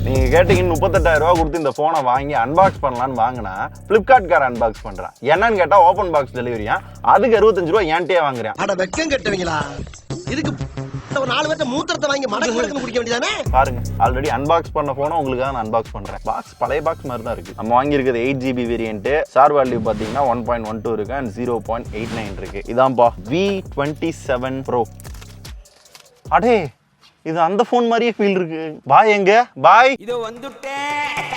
நீங்க கேட்டீங்கன்னு 38,000 ரூபா கொடுத்து இந்த போனை வாங்கி அன்பாக்ஸ் பண்ணலான்னு வாங்கினா பிளிப்கார்ட் கார அன்பாக்ஸ் பண்றான். என்னன்னு கேட்டா ஓபன் பாக்ஸ் டெலிவரியா, அதுக்கு 65 ரூபா ஏன்ட்டே வாங்குறேன். அட வெக்கம் கட்டுவீங்களா? இதுக்கு ஒரு 4 பேர்ட்ட மூத்திரத்தை வாங்கி மடக்கு மடக்கு குடிக்க வேண்டியதானே? பாருங்க, ஆல்ரெடி அன்பாக்ஸ் பண்ண போனா உங்களுக்காக நான் அன்பாக்ஸ் பண்றேன். பாக்ஸ் பழைய பாக்ஸ் மாதிரி தான் இருக்கு. நம்ம வாங்கி இருக்கிறது 8GB வேரியன்ட். சார் வேல்யூ பாத்தீங்கன்னா 1.12 இருக்கு அண்ட் 0.89 இருக்கு. இதான்பா V27 Pro. அடே, இது அந்த போன் மாதிரியே ஃபீல் இருக்கு. பாய் எங்க பாய்? இதோ வந்துட்டேன்.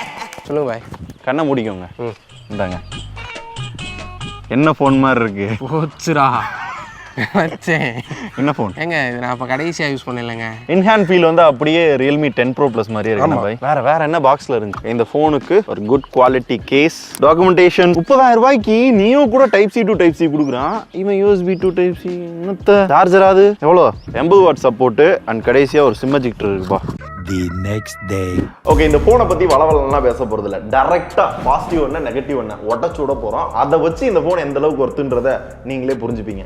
சொல்லுங்க பாய். கண்ணை மூடிக்கோங்க. இந்தாங்க. என்ன போன் மாதிரி இருக்கு? போச்சுரா வச்சேன். என்ன போன் ஏங்க இது நான் இப்போ கடைசியாக யூஸ் பண்ணலைங்க. இன்ஹேண்ட் ஃபீல் வந்து அப்படியே Realme 10 Pro Plus மாதிரியே இருக்கு பாய். வேற என்ன பாக்ஸ்ல இருந்துச்சு? இந்த போனுக்கு ஒரு குட் குவாலிட்டி கேஸ், டாக்குமெண்டேஷன். 30,000 ரூபாய்க்கு நீயோ கூட type C to type C கொடுக்குறான். இவன் USB to டைப் சி. என்னத்த சார்ஜர் அது எவ்வளோ? 80 வாட் சப்போர்ட் அண்ட் கடைசியா ஒரு சிம் எஜெக்டர் இருக்குப்பா. The next day. ஓகே, இந்த போனை பத்தி வளவலாம் பேச போறது இல்ல. டைரக்டா பாசிட்டிவ் ஒண்ணு நெகட்டிவ் ஒண்ணு உடச்சு விட போறோம். அதை வச்சு இந்த போன் எந்த அளவுக்கு ஒர்த்துன்றத நீங்களே புரிஞ்சுப்பீங்க.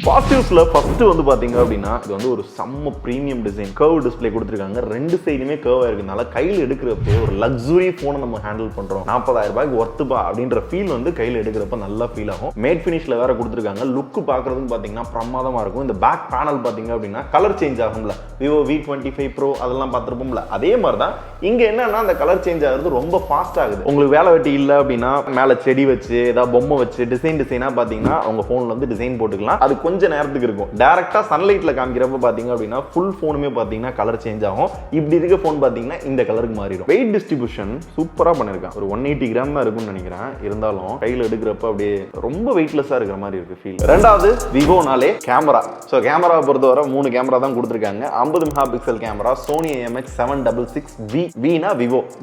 பாசிட்டிவ்ஸ்ல ஃபர்ஸ்ட் வந்து பாத்தீங்க அப்படின்னா இது வந்து ஒரு செம்ம பிரீமியம் டிசைன், கர்வ் டிஸ்பிளே கொடுத்துருக்காங்க. ரெண்டு சைடுமே கர்வா இருக்கனால கையில் எடுக்கிறப்ப ஒரு லக்ஸுரி போனை நம்ம ஹேண்டில் பண்றோம். 40,000 ரூபாய்க்கு ஒர்த்துப்பா அப்படின்ற ஃபீல் வந்து கையில் எடுக்கிறப்ப நல்லா ஃபீல் ஆகும். மேட் ஃபினிஷ்ல வேற கொடுத்துருக்காங்க. லுக் பாக்குறதுன்னு பாத்தீங்கன்னா பிரமாதமா இருக்கும். இந்த பேக் பேனல் பாத்தீங்க அப்படின்னா கலர் சேஞ்ச் ஆகும்ல, Vivo V25 Pro அதெல்லாம் பார்த்துருப்போம்ல, அதே மாதிரி தான் இங்க என்னன்னா அந்த கலர் சேஞ்ச் ஆகுறது ரொம்ப ஃபாஸ்ட் ஆகுது. உங்களுக்கு வேலை வெட்டி இல்லை அப்படின்னா மேல செடி வச்சு ஏதாவது பொம்மை வச்சு டிசைனா பாத்தீங்கன்னா உங்க போன்ல வந்து டிசைன் போட்டுக்கலாம். அது கொஞ்ச நேரத்துக்கு இருக்கும். டைரக்டா சன்லைட்ல காமிக்கிறப்ப பாத்தீங்க அப்படின்னா ஃபுல் போனுமே பாத்தீங்கன்னா கலர் சேஞ்ச் ஆகும். இப்படி இருக்க போன் பாத்தீங்கன்னா இந்த கலருக்கு மாறிடும். வெயிட் டிஸ்ட்ரிபியூஷன் சூப்பரா பண்ணிருக்கான். ஒரு 180 கிராம் தான் இருக்கும்னு நினைக்கிறேன். இருந்தாலும் கையில எடுக்கிறப்ப அப்படியே ரொம்ப வெயிட்லெஸ்ஸா இருக்கிற மாதிரி இருக்கு ஃபீல். ரெண்டாவது விவோனாலே கேமரா. ஸோ கேமராவை பொறுத்தவரை 3 கேமரா தான் கொடுத்துருக்காங்க. 50 mega pixel camera, Sony IMX766V. வீனா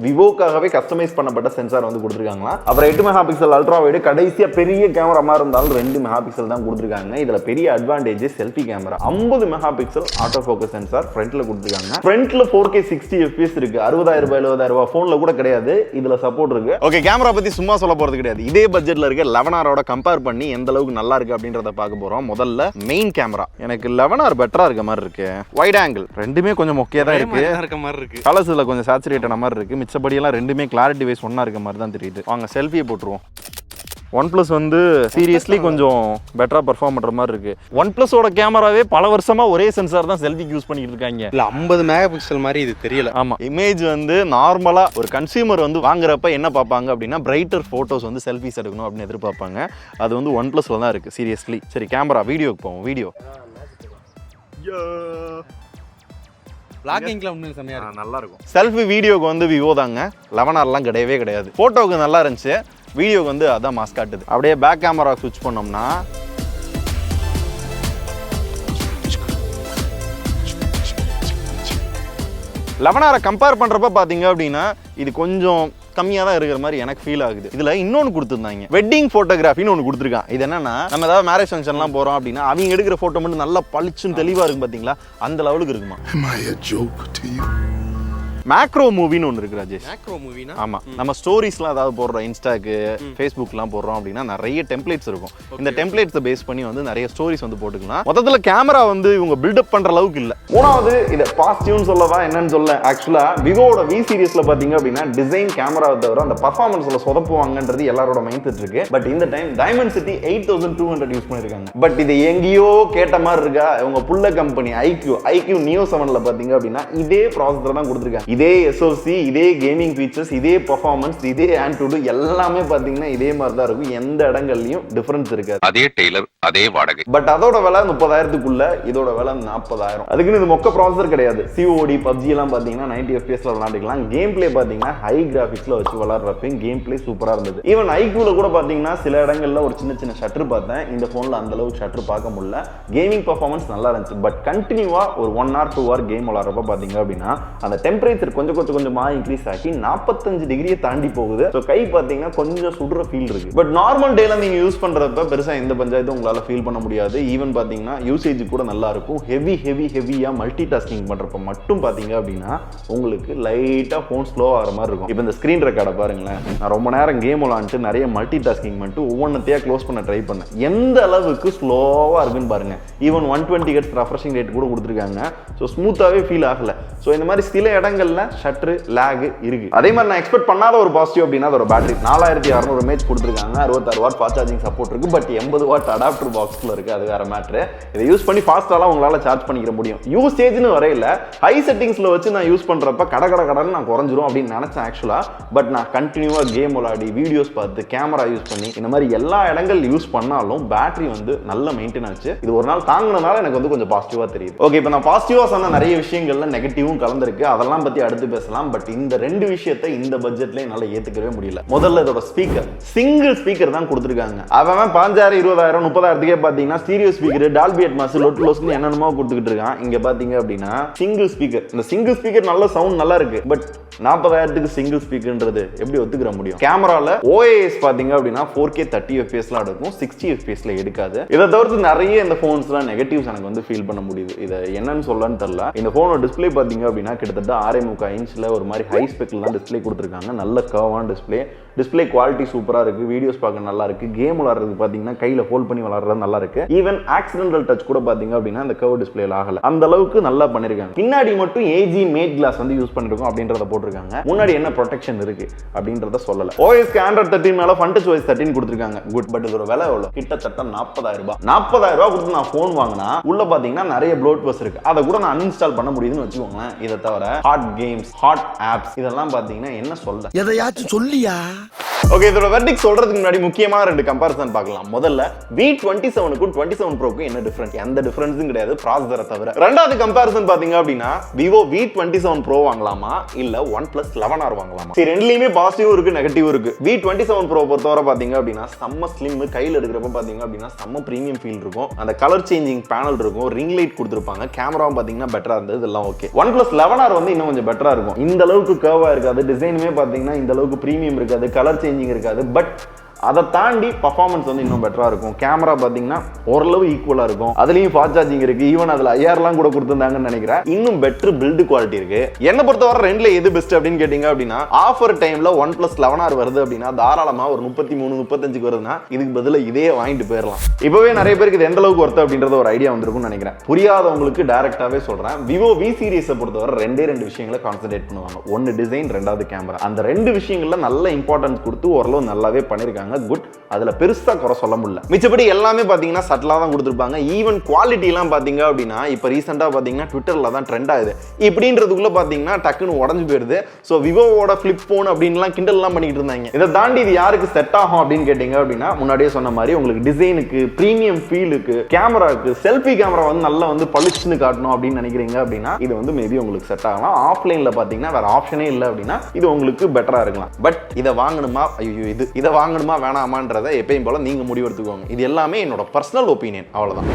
விவோக்காகவே கஸ்டமைஸ் பண்ணப்பட்ட சென்சார் வந்து கொடுத்துருக்காங்களா. அப்புறம் 8 மெகா பிக்சல் அல்ட்ரா வைடு, கடைசியா பெரிய கேமரா மாதிரி இருந்தாலும் 2 மெகா பிக்சல் தான் கொடுத்துருக்காங்க. இதுல பெரிய advantage selfie camera. 50 mega pixel auto focus sensor ஃப்ரண்ட்ல கொடுத்துருக்காங்க. ஃப்ரண்ட்ல 4K 60 FPS இருக்கு. 60,000 ரூபாய் 70,000 ரூபாய் போன்ல கூட கிடையாது. இதுல சப்போர்ட் இருக்கு. ஓகே, கேமரா பத்தி சும்மா சொல்ல போறது கிடையாது. இதே பட்ஜெட்ல இருக்க 11R கம்பேர் பண்ணி எந்த அளவுக்கு நல்லா இருக்கு அப்படின்றத பார்க்க போறோம். முதல்ல மெயின் கேமரா. எனக்கு 11R பெட்டரா இருக்க மாதிரி இருக்கு. வைட் ஆங்கிள் ரெண்டுமே கொஞ்சம் மொக்கையா தான் இருக்கு. கலர்ஸ்ல கொஞ்சம் சேச்சுரேட் ஆன மாதிரி இருக்கு. மிச்சபடி எல்லாம் ரெண்டுமே கிளாரிட்டி வைஸ் ஒண்ணா இருக்க மாதிரி தான் தெரியுது. வாங்க செல்ஃபியை போட்டுருவோம். OnePlus வந்து சீரியஸ்லி கொஞ்சம் பெட்டரா பெர்ஃபார்ம் பண்ற மாதிரி இருக்கு. OnePlusோட கேமராவே பல வருஷமா ஒரே சென்சார் தான் செல்ஃபிக்கு யூஸ் பண்ணிட்டு இருக்காங்க. இல்ல 50 மெகா பிக்சல் மாதிரி இது தெரியல. ஆமா, இமேஜ் வந்து நார்மலா ஒரு கன்சியூமர் வந்து வாங்குறப்ப என்ன பார்ப்பாங்க அப்படின்னா பிரைட்டர் போட்டோஸ் வந்து செல்ஃபிஸ் எடுக்கணும் அப்படின்னு எதிர்பார்ப்பாங்க. அது வந்து OnePlusல தான் இருக்கு சீரியஸ்லி. சரி, கேமரா வீடியோக்கு போவோம். வீடியோ வ்ளாகிங்ல இன்னும் செமையா இருக்கு. நல்லா இருக்கும். செல்ஃபி வீடியோக்கு வந்து விவோ தாங்க. 11Rலாம் கிடையவே கிடையாது. போட்டோக்கு நல்லா இருந்துச்சு, வீடியோக்கு வந்து அதான் மாஸ் காட்டுது. அப்படியே பேக் கேமரா ஸ்விட்ச் பண்ணோம்னா 11R கம்பேர் பண்றப்ப பாத்தீங்க அப்படின்னா இது கொஞ்சம் கம்மியா தான் இருக்கிற மாதிரி எனக்கு ஃபீல் ஆகுது. இதுல இன்னொன்னு கொடுத்துருந்தாங்க, வெட்டிங் போட்டோகிராஃபின்னு ஒன்று கொடுத்துருக்கான். இது என்னன்னா நம்ம ஏதாவது மேரேஜ் ஃபங்க்ஷன்லாம் போறோம் அப்படின்னா அவங்க எடுக்கிற போட்டோ மட்டும் நல்லா பளிச்சுன்னு தெளிவா இருக்கும் பாத்தீங்களா, அந்த லெவலுக்கு இருக்குமா. மேக்ரோ மூவின்னு ஒன்று இருக்கு ராஜேஷ். மேக்ரோ மூவினா? ஆமா, நம்ம ஸ்டோரிஸ்லாம் ஏதாவது போடுறோம், இன்ஸ்டாக்கு ஃபேஸ்புக்லாம் போடுறோம் அப்படின்னா நிறைய டெம்ப்ளேட்ஸ் இருக்கும். இந்த டெம்ப்ளேட்ஸை பேஸ் பண்ணி வந்து நிறைய ஸ்டோரிஸ் வந்து போட்டுக்கலாம். மொத்தத்தில் கேமரா வந்து இவங்க பில்டப் பண்ற அளவுக்கு இல்லை. மூணாவது இதை பாசிட்டிவ்னு சொல்லவா என்னன்னு சொல்ல, ஆக்சுவலா விவோட V சீரிஸ்ல பாத்தீங்க அப்படின்னா டிசைன் கேமராவை தவிர அந்த பர்ஃபார்மன்ஸ்ல சொதப்புவாங்கன்றது எல்லாரோட மைண்ட் செட் இருக்கு. பட் இந்த டைம் Dimensity 8200 யூஸ் பண்ணிருக்காங்க. பட் இது எங்கேயோ கேட்ட மாதிரி இருக்கா. இவங்க புள்ள கம்பெனி IQ Neo 7ல பாத்தீங்க அப்படின்னா இதே ப்ராசஸர் தான் கொடுத்துருக்காங்க. இதே SoC, இதே கேமிங் ஃபீச்சர்ஸ், இதே பெர்ஃபார்மன்ஸ், இதே ஆண்ட்ராய்டு எல்லாமே பாத்தீங்கன்னா இதே மாதிரி தான் இருக்கும். எந்த இடங்கள்லயும் டிஃபரன்ஸ் இருக்காது. அதே டெய்லர், அதே வாடகை. பட் அதோட விலை 30,000க்குள்ள, இதோட விலை 40,000. அதுக்குன்னு இது மொக்க ப்ராசஸர் கிடையாது. COD PUBG எல்லாம் பாத்தீங்கன்னா 90 FPS விளையாண்டுக்கலாம். கேம் பிளே பாத்தீங்கன்னா ஹை கிராபிக்ஸ்ல வச்சு விளையாடுறப்ப கேம் பிளே சூப்பரா இருந்தது. ஈவன் IQல கூட பாத்தீங்கன்னா சில இடங்கள்ல ஒரு சின்ன ஷட்டர் பார்த்தேன். இந்த போன்ல அந்த அளவுக்கு ஷட்டர் பார்க்க முடியல. கேமிங் பெர்ஃபார்மன்ஸ் நல்லா இருந்துச்சு. பட் கண்டினியூவா ஒரு 1 or 2 hour கேம் விளையாடுறப்ப பாத்தீங்க அப்படின்னா அந்த டெம்பரேச்சர் கொஞ்சமா இன்க்ரீஸ் ஆகி 45 டிகிரியை தாண்டி போகுது. ஸோ கை பார்த்தீங்கன்னா கொஞ்சம் சுடுற ஃபீல் இருக்கு. பட் நார்மல் டேல நீங்க யூஸ் பண்றப்ப பெருசா எந்த பஞ்சாயத்தும் உங்களால ஃபீல் பண்ண முடியாது. ஈவன் பாத்தீங்கன்னா யூசேஜ் கூட நல்லா இருக்கும். ஹெவியா மல்டி டாஸ்கிங் பண்றப்ப மட்டும் பாத்தீங்க அப்படின்னா உங்களுக்கு லைட்டா போன் ஸ்லோ ஆகிற மாதிரி இருக்கும். இப்போ இந்த ஸ்கிரீன் ரெக்கார்டை பாருங்களேன். நான் ரொம்ப நேரம் கேம் விளாண்டுட்டு நிறைய மல்டி டாஸ்கிங் பண்ணிட்டு ஒவ்வொன்றத்தையா க்ளோஸ் பண்ண ட்ரை பண்ணேன். எந்த அளவுக்கு ஸ்லோவா இருக்குன்னு பாருங்க. ஈவன் 120 Hz ரெஃப்ரெஷிங் ரேட் கூட கொடுத்துருக்காங்க. ஸோ ஸ்மூத்தாவே ஃபீல் ஆகல. ஸோ இந்த மாதிரி சில இடங்கள்ல சின்ன ஷட்டர் லேக் இருக்கு. அதே மாதிரி நான் எக்ஸ்பெக்ட் பண்ணாத ஒரு பாசிட்டிவ் அப்படின்னா அதோட பேட்டரி 4600 mAh கொடுத்துருக்காங்க. 66 வாட் ஃபாஸ்ட் சார்ஜிங் சப்போர்ட் இருக்கு. பட் 80 வாட் அடாப்டர் பாக்ஸ்ல இருக்கு. அது வேற மேட்ரு. இதை யூஸ் பண்ணி ஃபாஸ்ட்டாலாம் உங்களால சார்ஜ் பண்ணிக்கிற முடியும். யூசேஜ்னு வரையில ஹை செட்டிங்ஸ்ல வச்சு நான் யூஸ் பண்றப்ப கடன்னு நான் குறைஞ்சிரும் அப்படின்னு நினைச்சேன் ஆக்சுவலா. பட் நான் கண்டினியூவா கேம் விளையாடி வீடியோஸ் பார்த்து கேமரா யூஸ் பண்ணி இந்த மாதிரி எல்லா இடங்கள் யூஸ் பண்ணாலும் பேட்டரி வந்து நல்ல மெயின்டைன் ஆச்சு. இது ஒரு நாள் தாங்கினதால எனக்கு வந்து கொஞ்சம் பாசிட்டிவா தெரியுது. ஓகே, இப்போ நான் பாசிட்டிவா சொன்ன நிறைய விஷயங்கள்ல நெகட்டிவும் கலந்துருக்கு. அதெல்லாம் பத்தி அடுத்து பேசலாம். பட் இந்த ரெண்டு விஷயத்தை இந்த பட்ஜெட்ல என்னால ஏத்துக்கவே முடியல. முதல்ல இதோட ஸ்பீக்கர், சிங்கிள் ஸ்பீக்கர் தான் கொடுத்துருக்காங்க. அவன் 5000 20000 30000 பாத்தீங்கன்னா ஸ்டீரியோ ஸ்பீக்கர், டால்பி அட்மாஸ், லோட்லோஸ்னு என்னென்னமோ கொடுத்துக்கிட்டு இருக்கான். இங்க பாத்தீங்க அப்படின்னா சிங்கிள் ஸ்பீக்கர். இந்த சிங்கிள் ஸ்பீக்கர் நல்ல சவுண்ட் நல்லா இருக்கு. பட் 40000க்கு சிங்கிள் ஸ்பீக்கர்ன்றது எப்படி ஒத்துக்கிற முடியும்? கேமரால OIS பாத்தீங்க அப்படின்னா 4K 30 fps எடுக்கும், 60 fps எடுக்காது. இதை தவிர்த்து நிறைய இந்த போன்ஸ்லாம் நெகட்டிவ்ஸ் எனக்கு வந்து ஃபீல் பண்ண முடியுது. இதை என்னன்னு சொல்லன்னு தெரியல. இந்த போனோட டிஸ்பிளே பாத்தீங்க அப்படின்னா கிட்டத்தட்ட 6.25 இன்ச்ல ஒரு மாதிரி ஹை ஸ்பெக்ல தான் டிஸ்பிளே கொடுத்துருக்காங்க. நல்ல கர்வான டிஸ்பிளே குவாலிட்டி சூப்பரா இருக்கு. வீடியோஸ் பார்க்க நல்லா இருக்கு. கேம் விளையாடுறது பாத்தீங்கன்னா கையில ஹோல்ட் பண்ணி விளையாடுறது நல்லா இருக்கு. ஈவன் ஆக்சிடென்டல் டச் கூட பாத்தீங்க அப்படின்னா இந்த கர்வ் டிஸ்பிளேல ஆகல. அந்த அளவுக்கு நல்லா பண்ணிருக்காங்க. பின்னாடி மட்டும் AG மேட் கிளாஸ் வந்து யூஸ் பண்ணிருக்கோம் அப்படின்றத போட்டிருக்காங்க. முன்னாடி என்ன ப்ரொடெக்ஷன் இருக்கு அப்படின்றத சொல்லல. OS Android 13 மேல FunTouch OS 13 கொடுத்திருக்காங்க. குட். பட் இதோட விலை எவ்வளவு? கிட்டத்தட்ட 40000 ரூபாய். 40000 ரூபாய் கொடுத்து நான் போன் வாங்கினா உள்ள பாத்தீங்கன்னா நிறைய ப்ளோட்வேர்ஸ் இருக்கு. அதை கூட நான் அன்இன்ஸ்டால் பண்ண முடியுதுன்னு வச்சுக்கோங்களேன். இதை தவிர ஹாட் கேம்ஸ், ஹாட் ஆப்ஸ் இதெல்லாம் பாத்தீங்கன்னா என்ன சொல்ல, எதையாச்சும் சொல்லியா? ஓகே, இதோட வெர்டிக்ட் சொல்றதுக்கு முன்னாடி முக்கியமா ரெண்டு கம்பேரிசன் பார்க்கலாம். முதல்ல V27க்கும் 27 Proக்கும் என்ன டிஃபரன்ஸ்? எந்த டிஃபரன்ஸும் கிடையாது ப்ராசஸரை தவிர. ரெண்டாவது கம்பேரிசன் பாத்தீங்க அப்படின்னா Vivo V27 Pro வாங்கலாமா இல்ல OnePlus 11R வாங்கலாமா? சரி, ரெண்டுலயுமே பாசிட்டிவ் இருக்கு, நெகட்டிவ் இருக்கு. V27 Pro பொறுத்தவரை பாத்தீங்க அப்படின்னா செம்ம ஸ்லிம், கையில எடுக்கிறப்ப பாத்தீங்க அப்படின்னா செம்ம பிரீமியம் ஃபீல் இருக்கும். அந்த கலர் சேஞ்சிங் பேனல் இருக்கும், ரிங் லைட் கொடுத்துருப்பாங்க, கேமராவும் பாத்தீங்கன்னா பெட்டரா இருந்தது, இதெல்லாம் ஓகே. OnePlus 11R வந்து இன்னும் கொஞ்சம் பெட்டரா இருக்கும். இந்த அளவுக்கு கர்வா இருக்காது, டிசைனுமே பாத்தீங்கன்னா இந்த அளவுக்கு பிரீமியம் இருக்காது, கலர் சேஞ்சிங் இருக்காது. பட் அதை தாண்டி பர்ஃபார்மன்ஸ் வந்து இன்னும் பெட்டரா இருக்கும். கேமரா பாத்தீங்கன்னா ஓரளவு ஈக்குவலா இருக்கும். அதுலயும் ஃபாஸ்ட் சார்ஜிங் இருக்கு. ஈவன் அதுல IR கூட கொடுத்திருந்தாங்கன்னு நினைக்கிறேன். இன்னும் பெட்டர் பில்ட் குவாலிட்டி இருக்கு. என்ன பொறுத்தவரை ரெண்டுல எது பெஸ்ட் அப்படின்னு கேட்டீங்க அப்படின்னா ஆஃபர் டைம்ல OnePlus 11R வருது அப்படின்னா தாராளமா ஒரு 33 35க்கு வருதுன்னா இதுக்கு பதிலா இதே வாங்கிட்டு போயிடலாம். இப்பவே நிறைய பேருக்கு இது எந்த அளவுக்கு ஒர்த் அப்படின்றது ஒரு ஐடியா வந்திருக்கும்னு நினைக்கிறேன். புரியாதவங்களுக்கு டைரக்டாவே சொல்றேன். Vivo V சீரிஸை பொறுத்தவரை ரெண்டு விஷயங்களை கான்சென்ட்ரேட் பண்ணுவாங்க. ஒன்னு டிசைன், ரெண்டாவது கேமரா. அந்த ரெண்டு விஷயங்கள்ல நல்ல இம்பார்ட்டன்ஸ் கொடுத்து ஓரளவு நல்லாவே பண்ணிருக்காங்க. குட். அதுல பெருசா குறை சொல்ல முடியல. மிச்சபடி எல்லாமே பாத்தீங்கன்னா சட்டலா தான் கொடுத்திருப்பாங்க. ஈவன் குவாலிட்டி எல்லாம் பாத்தீங்க அப்படின்னா இப்ப ரீசெண்டா பாத்தீங்கன்னா ட்விட்டர்ல தான் ட்ரெண்ட் ஆகுது. இப்படின்றதுக்குள்ள பாத்தீங்கன்னா டக்குன்னு உடஞ்சு போயிருது. சோ விவோவோட ஃபிளிப் போன் அப்படின்லாம் கிண்டல் எல்லாம் பண்ணிட்டு இருந்தாங்க. இதை தாண்டி இது யாருக்கு செட் ஆகும் அப்படின்னு கேட்டீங்க அப்படின்னா முன்னாடியே சொன்ன மாதிரி உங்களுக்கு டிசைனுக்கு, பிரீமியம் ஃபீலுக்கு, கேமராக்கு, செல்ஃபி கேமரா வந்து நல்லா வந்து பளிச்சுன்னு காட்டணும் அப்படின்னு நினைக்கிறீங்க அப்படின்னா இது வந்து மேபி உங்களுக்கு செட் ஆகலாம். ஆஃப்லைன்ல பாத்தீங்கன்னா வேற ஆப்ஷனே இல்லை அப்படின்னா இது உங்களுக்கு பெட்டரா இருக்கலாம். பட் இதை வாங்கணுமா, ஐயோ இதை வாங்கணுமா வேணாமான்றதை எப்பயும் போல நீங்க முடிவெடுத்துக்கோங்க. இது எல்லாமே என்னோட பர்சனல் ஒப்பீனியன், அவ்வளவுதான்.